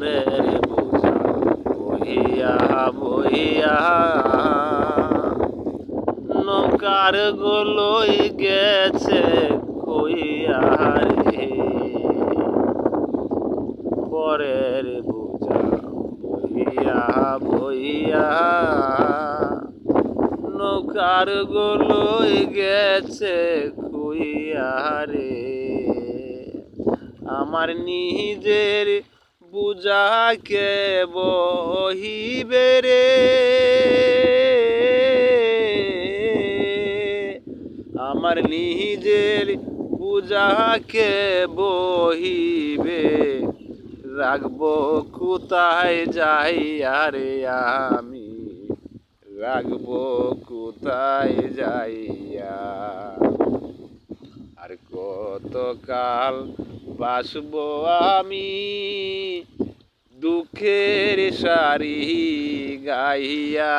পরের বোঝা বহিয়া বহিয়া নৌকার গোলই গেছে কইয়া রে, পরের বোঝা বহিয়া বহিয়া নৌকার গোলই গেছে কইয়া রে। আমার নিজের বুঝাকে বহিবে রে, আমার নিজের বুঝাকে বহিবে, রাখবো কোথায় যাইয়া রে আমি, রাখবো কোথায় যাইয়া। আর কতকাল বাসবো আমি দুঃখের সারি গাইয়া।